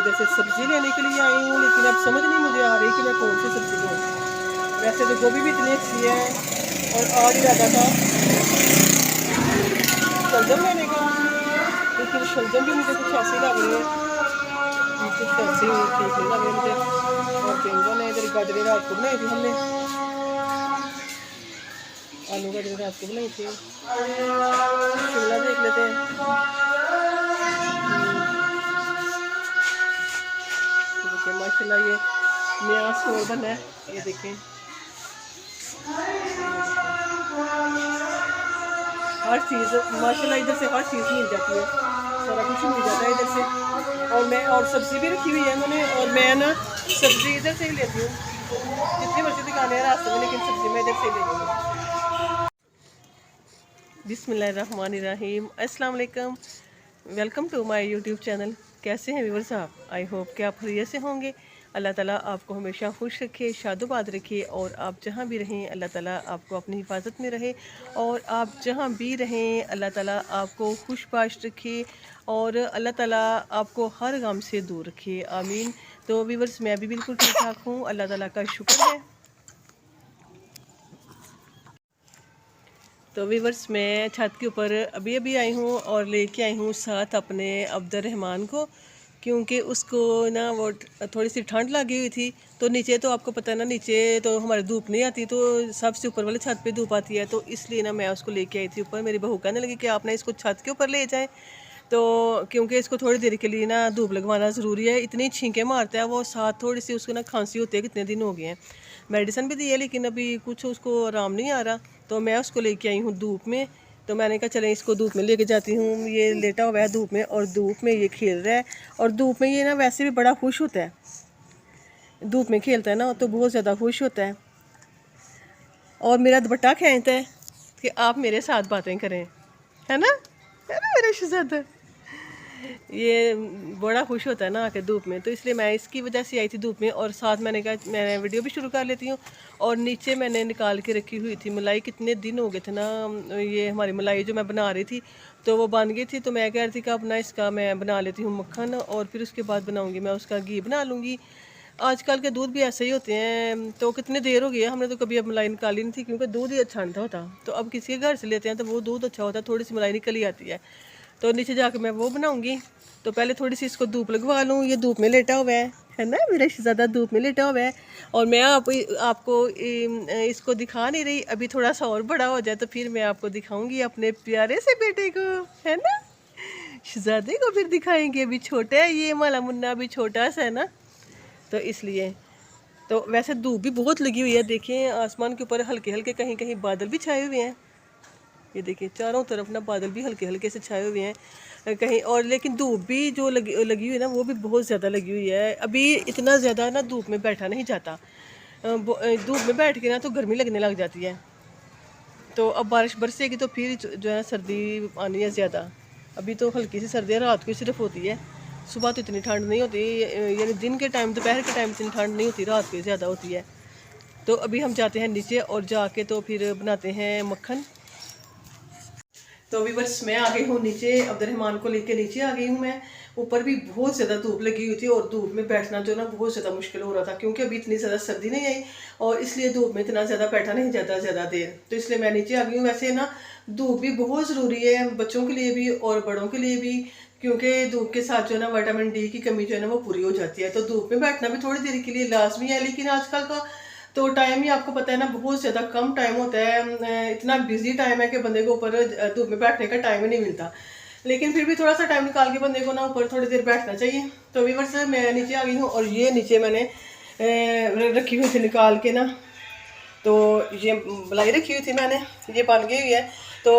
इधर से सब्ज़ी लेने के लिए आई हूँ, लेकिन अब समझ नहीं मुझे आ रही कि मैं कौन सी सब्ज़ी लूँ। वैसे तो गोभी भी इतनी अच्छी है और आज इरादा था शलजम लेने का, लेकिन शलजम भी मुझे कुछ ऐसी लग रही है, कुछ ऐसी ठीक नहीं लग रही मुझे। और बैंगन है, इधर गाजरें रात को बनाई थी हमने, आलू गाजरें रात को बनाई थी। शिमला देख लेते हैं। देखिए माशाल्लाह ये नया स्टोर बना है, ये देखें। हर चीज़ माशाल्लाह इधर से हर चीज़ मिल जाती है, सारा कुछ मिल जाता है इधर से। और सब्ज़ी भी रखी हुई है इन्होंने, और मैं ना सब्ज़ी इधर से ही लेती हूँ, जितनी मर्जी दुकानें हैं रास्ते में, लेकिन सब्ज़ी मैं इधर से ही लेती हूँ। बिस्मिल्लाहिर्रहमानिर्रहीम, अस्सलाम वालेकुम, welcome to my YouTube channel. कैसे हैं व्यूअर्स आप? आई होप कि आप खैरियत से होंगे। अल्लाह ताला आपको हमेशा खुश रखे, शादोबाद रखे, और आप जहाँ भी रहें अल्लाह ताला आपको अपनी हिफाजत में रहे, और आप जहाँ भी रहें अल्लाह ताला आपको खुशबाश रखे, और अल्लाह ताला आपको हर गम से दूर रखे, आमीन। तो व्यूअर्स मैं भी बिल्कुल ठीक ठाक हूँ, अल्लाह ताला का शुक्र है। तो व्यूअर्स मैं छत के ऊपर अभी अभी आई हूँ और लेके आई हूँ साथ अपने अब्दुर्रहमान को, क्योंकि उसको ना वो थोड़ी सी ठंड लगी हुई थी। तो नीचे तो आपको पता है ना, नीचे तो हमारी धूप नहीं आती, तो सबसे ऊपर वाले छत पे धूप आती है, तो इसलिए ना मैं उसको लेके आई थी ऊपर। मेरी बहू कहने लगी कि आपने इसको छत के ऊपर ले जाए, तो क्योंकि इसको थोड़ी देर के लिए ना धूप लगवाना ज़रूरी है, इतनी छींके मारता है वो, साथ थोड़ी सी उसको ना खांसी होती है, कितने दिन हो गए हैं, मेडिसिन भी दी है, लेकिन अभी कुछ उसको आराम नहीं आ रहा। तो मैं उसको लेके आई हूँ धूप में। तो मैंने कहा चलें इसको धूप में लेके जाती हूँ। ये लेटा हुआ है धूप में, और धूप में ये खेल रहा है, और धूप में ये ना वैसे भी बड़ा खुश होता है, धूप में खेलता है ना तो बहुत ज़्यादा खुश होता है, और मेरा दुपट्टा खींचता है कि आप मेरे साथ बातें करें, है ना मेरा शहजादा। ये बड़ा खुश होता है ना आके धूप में, तो इसलिए मैं इसकी वजह से आई थी धूप में। और साथ मैंने कहा मैं वीडियो भी शुरू कर लेती हूँ। और नीचे मैंने निकाल के रखी हुई थी मलाई, कितने दिन हो गए थे ना, ये हमारी मलाई जो मैं बना रही थी तो वो बन गई थी, तो मैं कह रही थी कि अपना इसका मैं बना लेती हूँ मक्खन, और फिर उसके बाद बनाऊँगी मैं उसका घी बना लूँगी। आजकल के दूध भी ऐसे ही होते हैं, तो कितनी देर हो गई है, हमने तो कभी अब मलाई निकाली नहीं थी, क्योंकि दूध ही अच्छा नहीं होता। तो अब किसी के घर से लेते हैं तो वो दूध अच्छा होता है, थोड़ी सी मलाई निकल ही आती है। तो नीचे जाके मैं वो बनाऊंगी। तो पहले थोड़ी सी इसको धूप लगवा लूँ, ये धूप में लेटा हुआ है ना, मेरा शहजादा धूप में लेटा हुआ है। और मैं आपको इसको दिखा नहीं रही, अभी थोड़ा सा और बड़ा हो जाए तो फिर मैं आपको दिखाऊंगी अपने प्यारे से बेटे को, है ना, शहजादे को फिर दिखाएंगे। अभी छोटा है ये माला मुन्ना, अभी छोटा सा है ना, तो इसलिए। तो वैसे धूप भी बहुत लगी हुई है, देखिए आसमान के ऊपर हल्के हल्के कहीं कहीं बादल भी छाए हुए हैं। ये देखिए चारों तरफ ना बादल भी हल्के हल्के से छाए हुए हैं कहीं, और लेकिन धूप भी जो लगी हुई है ना, वो भी बहुत ज़्यादा लगी हुई है। अभी इतना ज़्यादा ना धूप में बैठा नहीं जाता, धूप में बैठ के ना तो गर्मी लगने लग जाती है। तो अब बारिश बरसेगी तो फिर जो है सर्दी आनी है ज़्यादा। अभी तो हल्की सी सर्दी रात को सिर्फ होती है, सुबह तो इतनी ठंड नहीं होती, यानी दिन के टाइम दोपहर के टाइम इतनी ठंड नहीं होती, रात को ज़्यादा होती है। तो अभी हम जाते हैं नीचे, और जाके तो फिर बनाते हैं मक्खन। तो अभी बस मैं आ गई हूँ नीचे, अब्दुर्रहमान को लेके नीचे आ गई हूँ मैं। ऊपर भी बहुत ज़्यादा धूप लगी हुई थी, और धूप में बैठना जो ना बहुत ज़्यादा मुश्किल हो रहा था, क्योंकि अभी इतनी ज़्यादा सर्दी नहीं आई, और इसलिए धूप में इतना ज़्यादा बैठा नहीं जाता ज़्यादा देर, तो इसलिए मैं नीचे आ गई हूँ। वैसे ना धूप भी बहुत ज़रूरी है, बच्चों के लिए भी और बड़ों के लिए भी, क्योंकि धूप के साथ जो है ना विटामिन डी की कमी जो है ना वो पूरी हो जाती है। तो धूप में बैठना भी थोड़ी देर के लिए लाजमी है, लेकिन आजकल का तो टाइम ही आपको पता है ना, बहुत ज़्यादा कम टाइम होता है, इतना बिजी टाइम है कि बंदे को ऊपर धूप में बैठने का टाइम ही नहीं मिलता। लेकिन फिर भी थोड़ा सा टाइम निकाल के बंदे को ना ऊपर थोड़ी देर बैठना चाहिए। तो व्यूअर्स मैं नीचे आ गई हूँ, और ये नीचे मैंने रखी हुई थी निकाल के ना, तो ये मलाई रखी हुई थी मैंने, ये बन गई हुई है। तो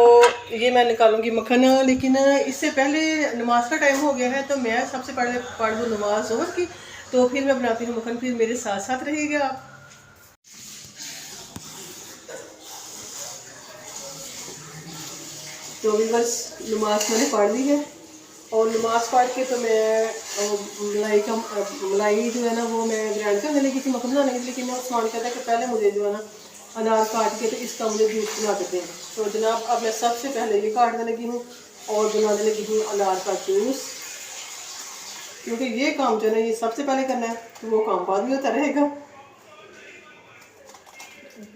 ये मैं निकालूंगी मक्खन, लेकिन इससे पहले नमाज का टाइम हो गया है, तो मैं सबसे पहले पढ़ दूँ नमाज जोहर की, तो फिर मैं बनाती हूँ मक्खन, फिर मेरे साथ साथ रहिएगा आप। तो भी बस नमाज मैंने पढ़ ली है, और नमाज पढ़ के तो मैं मलाई जो है ना वो मैं ग्राइंड करने लगी थी मक्खन बनाने के लिए, लेकिन उस्मान कहता है कि पहले मुझे जो है ना अनार काट के तो इसका मुझे जूस बना के दें। तो जनाब अब मैं सबसे पहले ये काटने लगी हूँ और बनाने लगी हूँ अनार का जूस। क्योंकि ये काम जो है ना ये सबसे पहले करना है, तो वो काम बाद में होता रहेगा।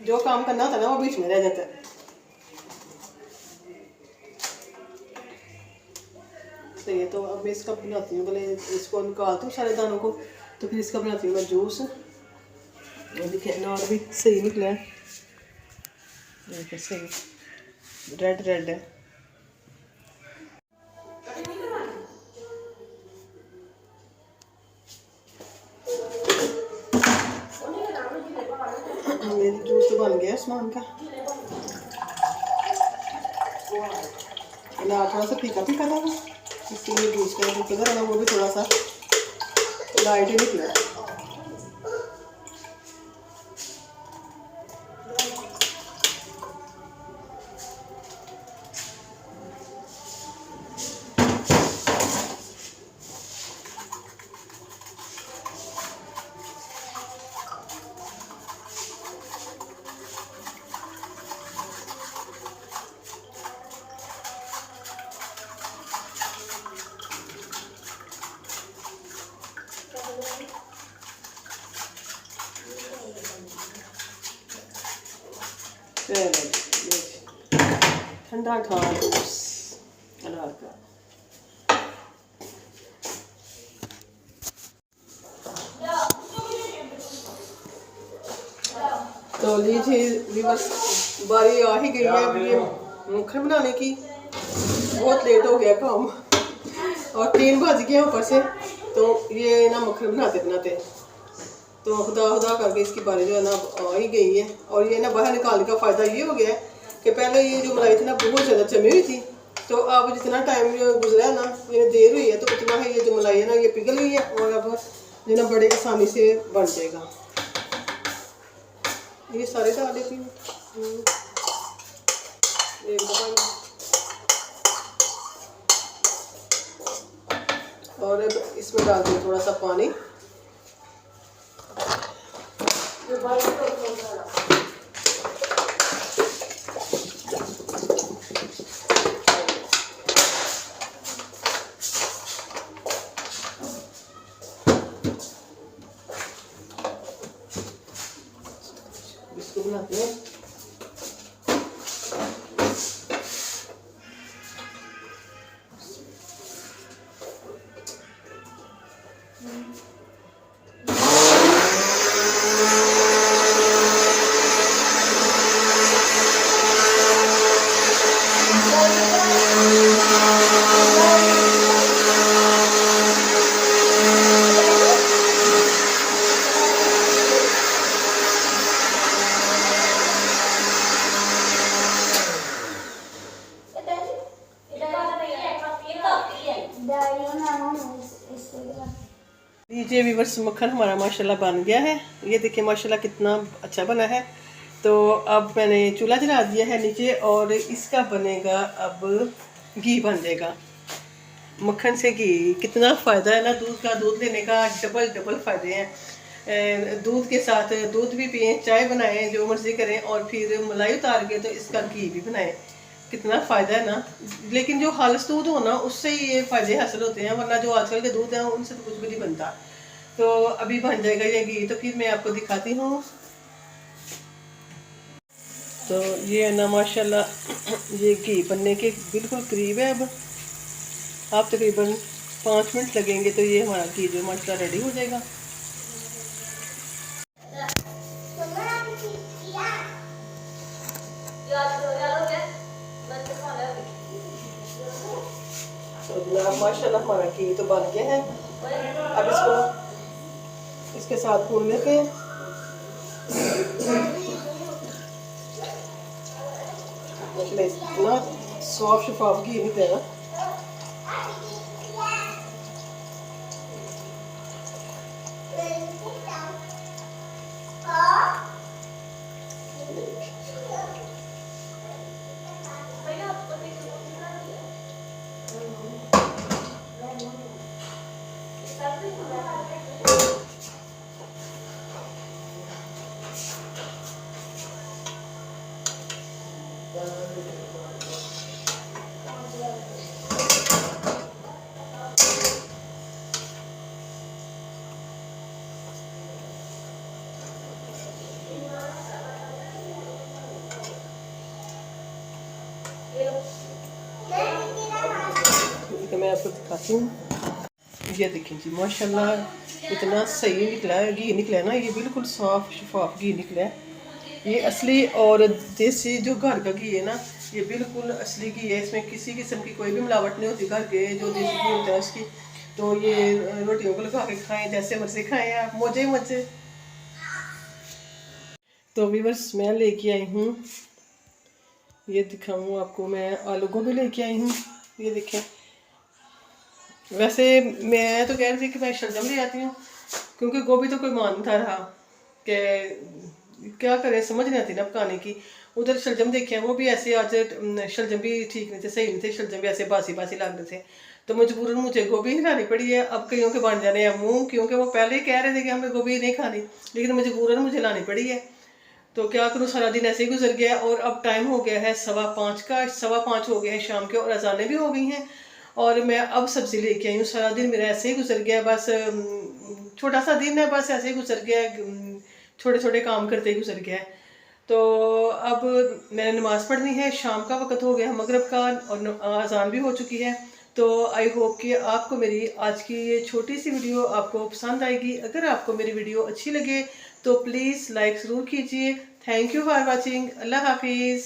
जो काम करना होता है ना वो बीच में रह जाता है। तो ये तो अब मैं इसका बनाती हूँ, पहले इसको निकालती हूँ सारे दानों को, तो फिर इसका बनाती हूँ मैं जूस। देखिए अनार भी सही निकला है, देखिए सही रेड रेड है। मेरी जूस तो बन गया आसमान का। अनार थोड़ा सा फीका फीका था, इसलिए जूस का जो कलर है ना वो भी थोड़ा सा लाइट ही निकला है। ठंडा ठंडा जूस अनार का। तो लीजिए व्यूअर्स, बारी आ ही गई है अब ये मक्खन बनाने की। बहुत लेट हो गया काम और 3 बज गए ऊपर से, तो ये ना मक्खन बनाते बनाते तो खुदा खुदा करके इसकी बारी जो है ना आ ही गई है। और ये ना बाहर निकालने का फ़ायदा ये हो गया है कि पहले ये जो मलाई थी ना बहुत ज़्यादा जमी हुई थी, तो अब जितना टाइम गुजरा है ना, ये देर हुई है, तो उतना है ये जो मलाई है ना ये पिघल गई है और अब जो ना बड़े आसानी से बन जाएगा। ये सारे डाल देती हूँ एक दफ़ा, और अब इसमें डालती हूँ थोड़ा सा पानी। इसको बनाते हैं। लीजिए व्यूअर्स, मक्खन हमारा माशाल्लाह बन गया है। ये देखिए माशाल्लाह कितना अच्छा बना है। तो अब मैंने चूल्हा जला दिया है नीचे, और इसका बनेगा अब घी बन जाएगा। मक्खन से घी कितना फ़ायदा है ना, दूध का, दूध लेने का डबल डबल फ़ायदे हैं। दूध के साथ दूध भी पिएं, चाय बनाएं, जो मर्ज़ी करें, और फिर मलाई उतार के तो इसका घी भी बनाएं। कितना फ़ायदा है ना। लेकिन जो खालिस दूध हो ना उससे ही ये फ़ायदे हासिल होते हैं, वरना जो आजकल के दूध हैं उनसे तो कुछ भी नहीं बनता। तो अभी बन जाएगा ये घी, तो फिर मैं आपको दिखाती हूँ। तो ये ना माशाल्लाह ये घी बनने के बिल्कुल करीब है। अब आप तकरीबन 5 मिनट लगेंगे तो ये हमारा घी जो माशाल्लाह रेडी हो जाएगा। तो माशाल्लाह हमारा घी तो बन गया है। अब इसको इसके साथ भून लेते हैं। इतना सॉफ्ट शफाफ घी नहीं देना। दिखाती हूँ। ये देखें जी माशाल्लाह इतना सही निकला है, घी निकला है ना, ये बिल्कुल साफ शफाफ घी निकला है। ये असली और देसी जो घर का घी है ना, ये बिल्कुल असली घी है। इसमें किसी किस्म की कोई भी मिलावट नहीं होती। घर के जो देसी घी होता है उसकी, तो ये रोटियों को लगा के खाएं, जैसे मर्जी खाएं आप, मजे ही मजे। तो व्यूअर्स मैं लेके आई हूँ, ये दिखाऊँ आपको, मैं आलू गोभी लेके आई हूँ। ये देखें, वैसे मैं तो कह रही थी कि मैं शलजम ले आती हूँ, क्योंकि गोभी तो कोई मानता रहा कि क्या करें, समझ नहीं आती ना पकाने की। उधर शलजम देखे हैं, वो भी ऐसे आज शलजम भी ठीक नहीं थे, सही नहीं थे, शलजम भी ऐसे बासी बासी लग रहे थे। तो मजबूरन मुझे गोभी ही लानी पड़ी है। अब कईयों के बन जाने हैं मुँह, क्योंकि वो पहले ही कह रहे थे कि हमें गोभी नहीं खानी, लेकिन मजबूरन मुझे लानी पड़ी है। तो क्या करूँ, सारा दिन ऐसे ही गुजर गया। और अब टाइम हो गया है 5:15 का, 5:15 हो गए हैं शाम के, और अजानें भी हो गई हैं। और मैं अब सब्ज़ी लेके आई हूँ। सारा दिन मेरा ऐसे ही गुजर गया, बस छोटा सा दिन है, बस ऐसे ही गुजर गया, छोटे छोटे काम करते ही गुजर गया है। तो अब मैंने नमाज़ पढ़नी है, शाम का वक्त हो गया मगरिब का, और अजान भी हो चुकी है। तो आई होप कि आपको मेरी आज की ये छोटी सी वीडियो आपको पसंद आएगी। अगर आपको मेरी वीडियो अच्छी लगे तो प्लीज़ लाइक ज़रूर कीजिए। Thank you for watching. अल्लाह हाफिज़।